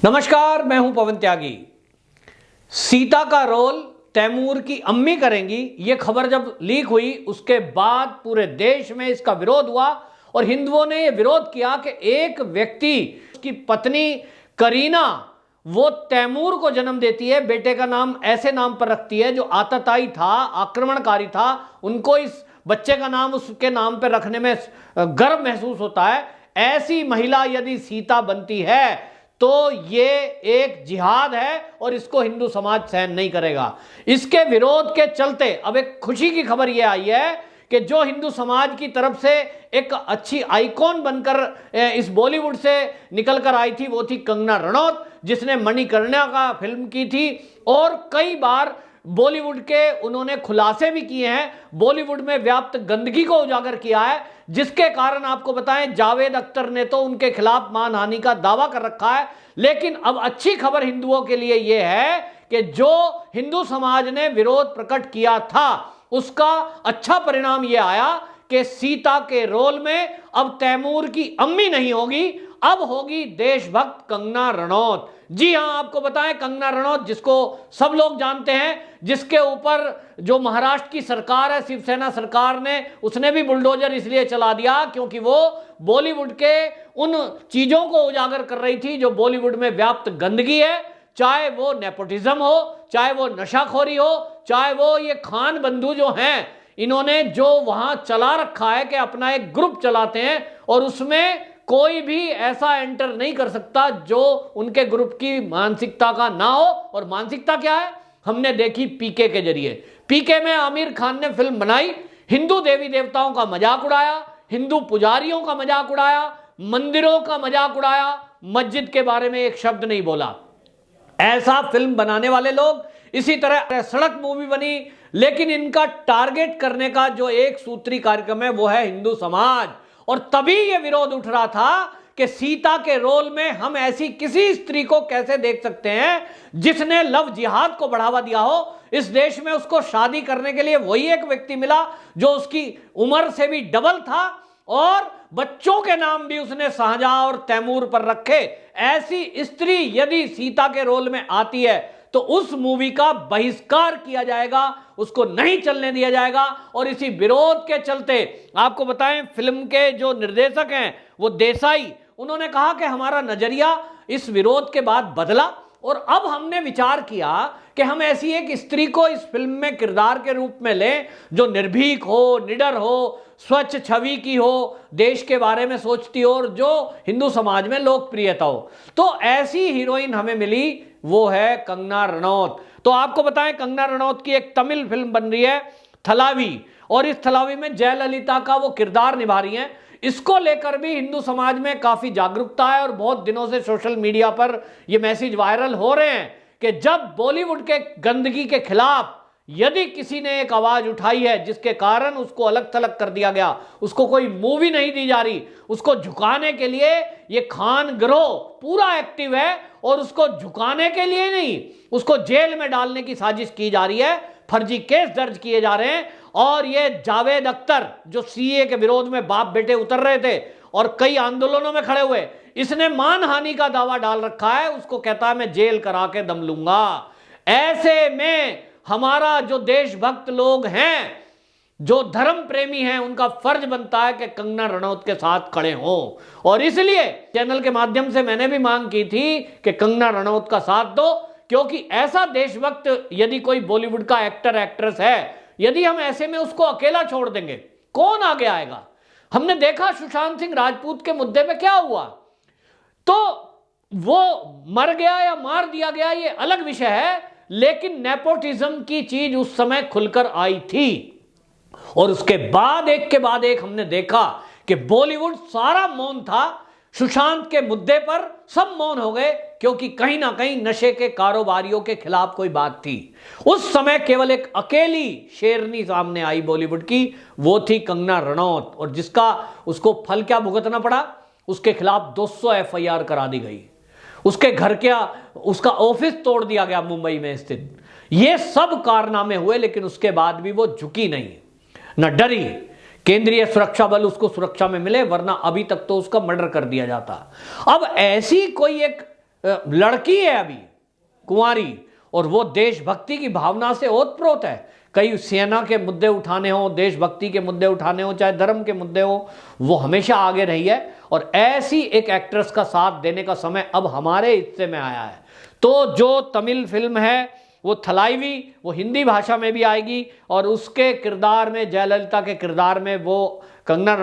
नमस्कार, मैं हूं पवन त्यागी। सीता का रोल तैमूर की अम्मी करेंगी, यह खबर जब लीक हुई उसके बाद पूरे देश में इसका विरोध हुआ और हिंदुओं ने यह विरोध किया कि एक व्यक्ति, उसकी पत्नी करीना, वो तैमूर को जन्म देती है, बेटे का नाम ऐसे नाम पर रखती है जो आतताई था, आक्रमणकारी था, उनको इस बच्चे का नाम उसके नाम पर रखने में गर्व महसूस होता है। ऐसी महिला यदि सीता बनती है तो ये एक जिहाद है और इसको हिंदू समाज सहन नहीं करेगा। इसके विरोध के चलते अब एक खुशी की खबर ये आई है कि जो हिंदू समाज की तरफ से एक अच्छी आइकॉन बनकर इस बॉलीवुड से निकलकर आई थी, वो थी कंगना रनौत, जिसने मणिकर्णिका का फिल्म की थी और कई बार बॉलीवुड के उन्होंने खुलासे भी किए हैं, बॉलीवुड में व्याप्त गंदगी को उजागर किया है, जिसके कारण आपको बताएं जावेद अख्तर ने तो उनके खिलाफ मानहानि का दावा कर रखा है। लेकिन अब अच्छी खबर हिंदुओं के लिए यह है कि जो हिंदू समाज ने विरोध प्रकट किया था उसका अच्छा परिणाम यह आया कि सीता के रोल में अब तैमूर की अम्मी नहीं होगी, अब होगी देशभक्त कंगना रनौत। जी हां, आपको बताएं कंगना रनौत जिसको सब लोग जानते हैं, जिसके ऊपर जो महाराष्ट्र की सरकार है, शिवसेना सरकार ने, उसने भी बुलडोजर इसलिए चला दिया क्योंकि वो बॉलीवुड के उन चीजों को उजागर कर रही थी जो बॉलीवुड में व्याप्त गंदगी है, चाहे वो नेपोटिज्म हो, चाहे वो नशाखोरी हो, चाहे वो ये खान बंधु जो हैं, इन्होंने जो वहां चला रखा है कि अपना एक ग्रुप चलाते हैं और उसमें कोई भी ऐसा एंटर नहीं कर सकता जो उनके ग्रुप की मानसिकता का ना हो। और मानसिकता क्या है हमने देखी पीके के जरिए। पीके में आमिर खान ने फिल्म बनाई, हिंदू देवी देवताओं का मजाक उड़ाया, हिंदू पुजारियों का मजाक उड़ाया, मंदिरों का मजाक उड़ाया, मस्जिद के बारे में एक शब्द नहीं बोला। ऐसा फिल्म बनाने वाले लोग, इसी तरह सड़क मूवी बनी, लेकिन इनका टारगेट करने का जो एक सूत्री कार्यक्रम है वो है हिंदू समाज। और तभी यह विरोध उठ रहा था कि सीता के रोल में हम ऐसी किसी स्त्री को कैसे देख सकते हैं जिसने लव जिहाद को बढ़ावा दिया हो। इस देश में उसको शादी करने के लिए वही एक व्यक्ति मिला जो उसकी उम्र से भी डबल था और बच्चों के नाम भी उसने शाहजहां और तैमूर पर रखे। ऐसी स्त्री यदि सीता के रोल में आती है तो उस मूवी का बहिष्कार किया जाएगा, उसको नहीं चलने दिया जाएगा। और इसी विरोध के चलते आपको बताएं फिल्म के जो निर्देशक हैं वो देसाई, उन्होंने कहा कि हमारा नजरिया इस विरोध के बाद बदला और अब हमने विचार किया कि हम ऐसी एक स्त्री को इस फिल्म में किरदार के रूप में लें जो निर्भीक हो, निडर हो, स्वच्छ छवि की हो, देश के बारे में सोचती हो और जो हिंदू समाज में लोकप्रियता हो। तो ऐसी हीरोइन हमें मिली, वो है कंगना रनौत। तो आपको बताएं कंगना रनौत की एक तमिल फिल्म बन रही है थलावी, और इस थलावी में जयललिता का वो किरदार निभा रही हैं। इसको लेकर भी हिंदू समाज में काफी जागरूकता है और बहुत दिनों से सोशल मीडिया पर ये मैसेज वायरल हो रहे हैं कि जब बॉलीवुड के गंदगी के खिलाफ यदि किसी ने एक आवाज उठाई है जिसके कारण उसको अलग थलग कर दिया गया, उसको कोई मूवी नहीं दी जा रही, उसको झुकाने के लिए ये खान गिरोह पूरा एक्टिव है और उसको झुकाने के लिए नहीं, उसको जेल में डालने की साजिश की जा रही है, फर्जी केस दर्ज किए जा रहे हैं। और ये जावेद अख्तर जो सीए के विरोध में बाप बेटे उतर रहे थे और कई आंदोलनों में खड़े हुए, इसने मानहानि का दावा डाल रखा है, उसको कहता है मैं जेल करा के दम लूंगा। ऐसे में हमारा जो देशभक्त लोग हैं, जो धर्म प्रेमी हैं, उनका फर्ज बनता है कि कंगना रनौत के साथ खड़े हों। और इसलिए चैनल के माध्यम से मैंने भी मांग की थी कि कंगना रनौत का साथ दो, क्योंकि ऐसा देशभक्त यदि कोई बॉलीवुड का एक्टर एक्ट्रेस है, यदि हम ऐसे में उसको अकेला छोड़ देंगे कौन आगे आएगा। हमने देखा सुशांत सिंह राजपूत के मुद्दे पे क्या हुआ, तो वो मर गया या मार दिया गया ये अलग विषय है, लेकिन नेपोटिज्म की चीज उस समय खुलकर आई थी। और उसके बाद एक के बाद एक हमने देखा कि बॉलीवुड सारा मौन था, सुशांत के मुद्दे पर सब मौन हो गए क्योंकि कहीं ना कहीं नशे के कारोबारियों के खिलाफ कोई बात थी। उस समय केवल एक अकेली शेरनी सामने आई बॉलीवुड की, वो थी कंगना रनौत, और जिसका उसको फल क्या भुगतना पड़ा, उसके खिलाफ 200 एफआईआर करा दी गई, उसके घर क्या, उसका ऑफिस तोड़ दिया गया मुंबई में स्थित। ये सब कारनामे हुए, लेकिन उसके बाद भी वो झुकी नहीं, न डरी। केंद्रीय सुरक्षा बल उसको सुरक्षा में मिले, वरना अभी तक तो उसका मर्डर कर दिया जाता। अब ऐसी कोई एक लड़की है अभी कुंवारी, और वो देशभक्ति की भावना से ओतप्रोत है। कई सेना के मुद्दे उठाने हो, देशभक्ति के मुद्दे उठाने हो, चाहे धर्म के मुद्दे हो, वो हमेशा आगे रही है। और ऐसी एक एक्ट्रेस का साथ देने का समय अब हमारे हिस्से में आया है। तो जो तमिल फिल्म है वो थलाइवी, वो हिंदी भाषा में भी आएगी, और उसके किरदार में, जयललिता के किरदार में, वो कंगना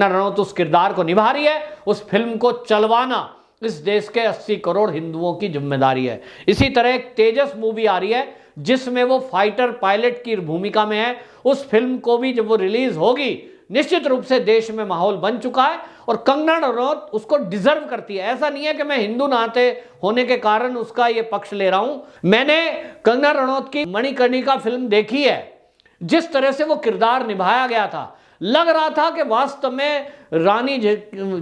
रनौत उस किरदार को निभा रही है। उस फिल्म को चलवाना इस देश के 80 करोड़ हिंदुओं की जिम्मेदारी है। इसी तरह एक तेजस मूवी आ रही है जिसमें वो फाइटर पायलट की भूमिका में है। उस फिल्म को भी जब वो रिलीज होगी, निश्चित रूप से देश में माहौल बन चुका है और कंगना रनौत उसको डिजर्व करती है। ऐसा नहीं है कि मैं हिंदू नाते होने के कारण उसका ये पक्ष ले रहा हूं। मैंने कंगना रनौत की मणिकर्णिका फिल्म देखी है, जिस तरह से वो किरदार निभाया गया था, लग रहा था कि वास्तव में रानी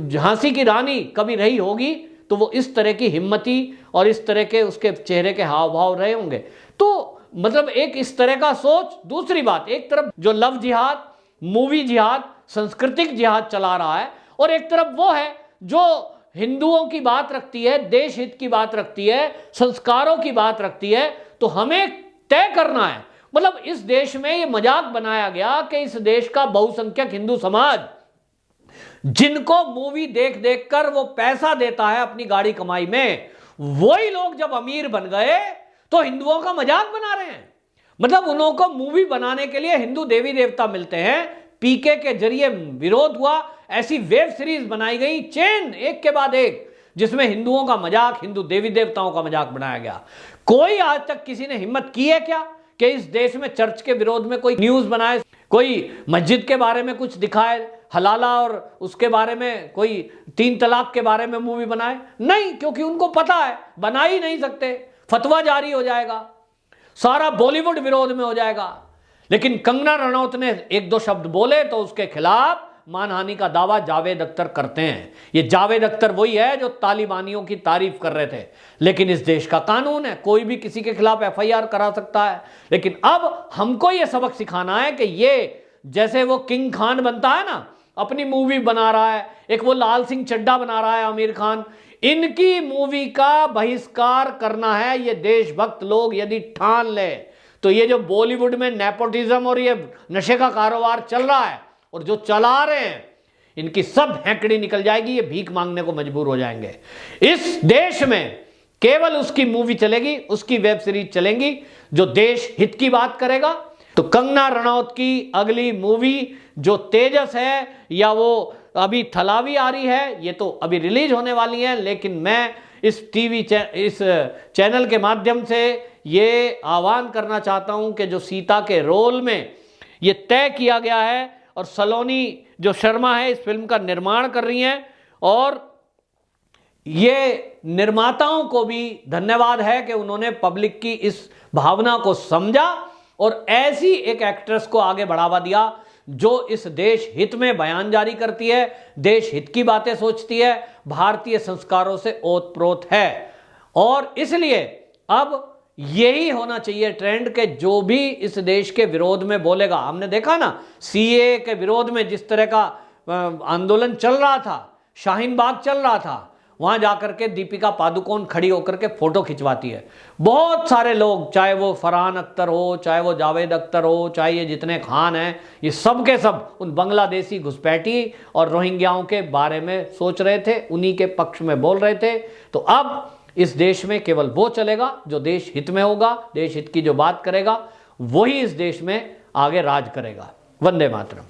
झांसी की रानी कभी रही होगी तो वो इस तरह की हिम्मती और इस तरह के उसके चेहरे के हाव भाव रहे होंगे। तो मतलब एक इस तरह का सोच। दूसरी बात, एक तरफ जो लव जिहाद, मूवी जिहाद, सांस्कृतिक जिहाद चला रहा है, और एक तरफ वो है जो हिंदुओं की बात रखती है, देश हित की बात रखती है, संस्कारों की बात रखती है। तो हमें तय करना है, मतलब इस देश में ये मजाक बनाया गया कि इस देश का बहुसंख्यक हिंदू समाज, जिनको मूवी देख देख कर वो पैसा देता है अपनी गाड़ी कमाई में, वही लोग जब अमीर बन गए तो हिंदुओं का मजाक बना रहे हैं। मतलब उन लोगों को मूवी बनाने के लिए हिंदू देवी देवता मिलते हैं। पीके के जरिए विरोध हुआ, ऐसी वेब सीरीज बनाई गई चेन एक के बाद एक, जिसमें हिंदुओं का मजाक, हिंदू देवी देवताओं का मजाक बनाया गया। कोई आज तक किसी ने हिम्मत की है क्या कि इस देश में चर्च के विरोध में कोई न्यूज बनाए, कोई मस्जिद के बारे में कुछ दिखाए, हलाला और उसके बारे में, कोई 3 तलाक के बारे में मूवी बनाए? नहीं, क्योंकि उनको पता है बना ही नहीं सकते, फतवा जारी हो जाएगा, सारा बॉलीवुड विरोध में हो जाएगा। लेकिन कंगना रनौत ने 1-2 शब्द बोले तो उसके खिलाफ मानहानि का दावा जावेद अख्तर करते हैं। ये जावेद अख्तर वही है जो तालिबानियों की तारीफ कर रहे थे। लेकिन इस देश का कानून है, कोई भी किसी के खिलाफ FIR करा सकता है। लेकिन अब हमको ये सबक सिखाना है कि ये जैसे वो किंग खान बनता है ना, अपनी मूवी बना रहा है, एक वो लाल सिंह चड्ढा बना रहा है आमिर खान, इनकी मूवी का बहिष्कार करना है। ये देशभक्त लोग यदि ठान ले तो ये जो बॉलीवुड में नेपोटिज्म और ये नशे का कारोबार चल रहा है और जो चला रहे हैं, इनकी सब हैंकड़ी निकल जाएगी, ये भीख मांगने को मजबूर हो जाएंगे। इस देश में केवल उसकी मूवी चलेगी, उसकी वेब सीरीज चलेंगी जो देश हित की बात करेगा। तो कंगना रनौत की अगली मूवी जो तेजस है या वो अभी थलावी आ रही है, ये तो अभी रिलीज होने वाली है। लेकिन मैं इस चैनल के माध्यम से ये आह्वान करना चाहता हूं कि जो सीता के रोल में ये तय किया गया है, और सलोनी जो शर्मा है इस फिल्म का निर्माण कर रही हैं, और ये निर्माताओं को भी धन्यवाद है कि उन्होंने पब्लिक की इस भावना को समझा और ऐसी एक एक्ट्रेस को आगे बढ़ावा दिया जो इस देश हित में बयान जारी करती है, देश हित की बातें सोचती है, भारतीय संस्कारों से ओतप्रोत है। और इसलिए अब यही होना चाहिए ट्रेंड के जो भी इस देश के विरोध में बोलेगा। हमने देखा ना CAA के विरोध में जिस तरह का आंदोलन चल रहा था, शाहीन बाग चल रहा था, वहां जाकर के दीपिका पादुकोण खड़ी होकर के फोटो खिंचवाती है। बहुत सारे लोग, चाहे वो फरहान अख्तर हो, चाहे वो जावेद अख्तर हो, चाहे ये जितने खान हैं, ये सब के सब उन बांग्लादेशी घुसपैठी और रोहिंग्याओं के बारे में सोच रहे थे, उन्हीं के पक्ष में बोल रहे थे। तो अब इस देश में केवल वो चलेगा जो देश हित में होगा, देश हित की जो बात करेगा, वही इस देश में आगे राज करेगा। वंदे मातरम।